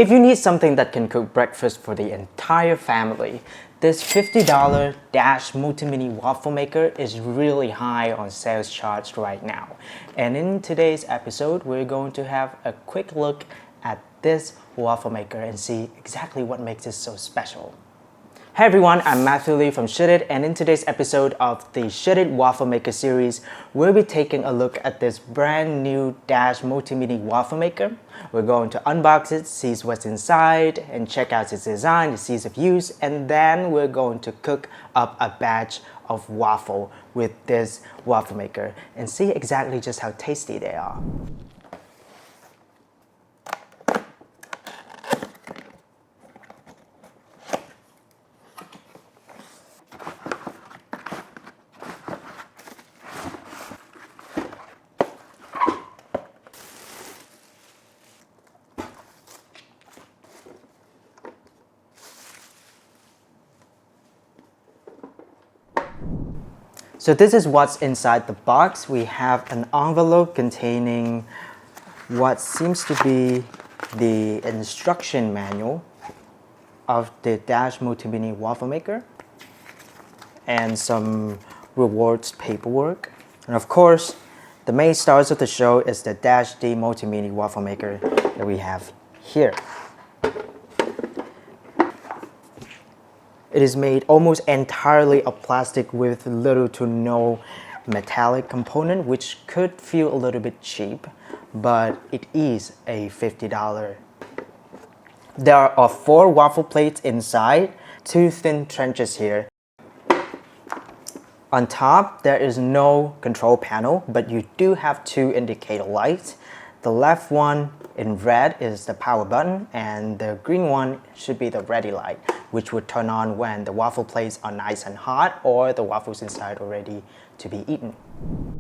If you need something that can cook breakfast for the entire family, this $50 Dash Multi-Mini Waffle Maker is really high on sales charts right now. And in today's episode, we're going to have a quick look at this waffle maker and see exactly what makes it so special. Hey everyone, I'm Matthew Lee from ShouldIT, and in today's episode of the ShouldIT Waffle Maker series, we'll be taking a look at this brand new Dash Multi-Mini Waffle Maker. We're going to unbox it, see what's inside, and check out its design, its ease of use, and then we're going to cook up a batch of waffle with this waffle maker and see exactly just how tasty they are. So this is what's inside the box. We have an envelope containing what seems to be the instruction manual of the Dash Multi-Mini Waffle Maker and some rewards paperwork. And of course, the main stars of the show is the Dash D Multi-Mini Waffle Maker that we have here. It is made almost entirely of plastic with little to no metallic component, which could feel a little bit cheap, but it is a $50. There are 4 waffle plates inside, 2 thin trenches here. On top, there is no control panel, but you do have 2 indicator lights. The left one in red is the power button, and the green one should be the ready light, which would turn on when the waffle plates are nice and hot or the waffles inside are ready to be eaten.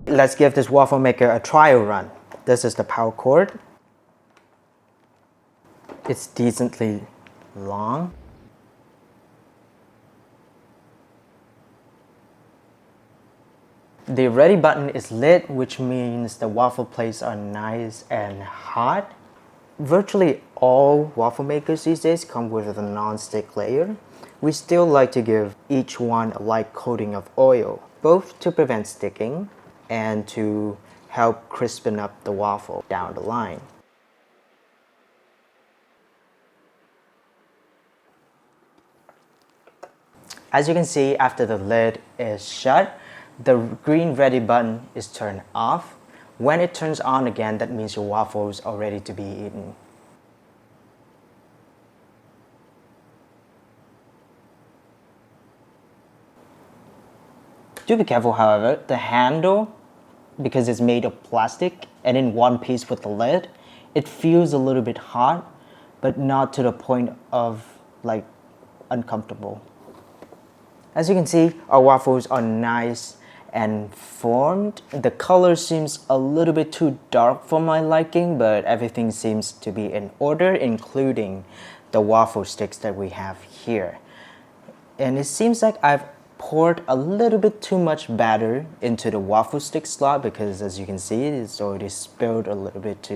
Let's give this waffle maker a trial run. This is the power cord. It's decently long. The ready button is lit, which means the waffle plates are nice and hot. Virtually all waffle makers these days come with a non-stick layer. We still like to give each one a light coating of oil, both to prevent sticking and to help crispen up the waffle down the line. As you can see, after the lid is shut, the green ready button is turned off. When it turns on again, that means your waffles are ready to be eaten. Do be careful, however. The handle, because it's made of plastic and in one piece with the lid, it feels a little bit hot, but not to the point of like uncomfortable. As you can see, our waffles are nice and formed. The color seems a little bit too dark for my liking, but everything seems to be in order, including the waffle sticks that we have here. And it seems like I've poured a little bit too much batter into the waffle stick slot because, as you can see, it's already spilled a little bit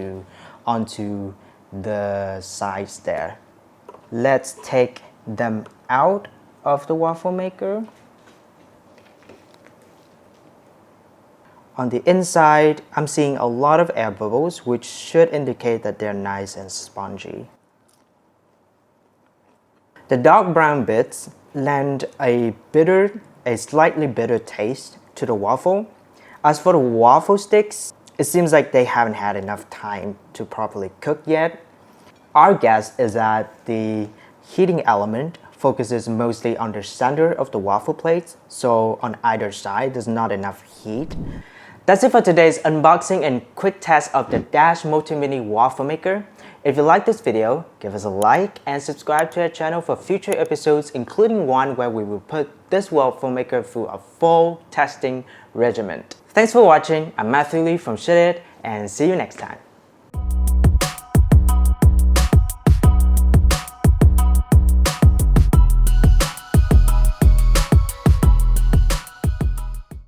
onto the sides there. Let's take them out of the waffle maker. On the inside, I'm seeing a lot of air bubbles, which should indicate that they're nice and spongy. The dark brown bits lend a slightly bitter taste to the waffle. As for the waffle sticks, it seems like they haven't had enough time to properly cook yet. Our guess is that the heating element focuses mostly on the center of the waffle plates, so on either side there's not enough heat. That's it for today's unboxing and quick test of the Dash Multi-Mini Waffle Maker. If you like this video, give us a like and subscribe to our channel for future episodes, including one where we will put this waffle maker through a full testing regimen. Thanks for watching. I'm Matthew Lee from ShouldIT, and see you next time.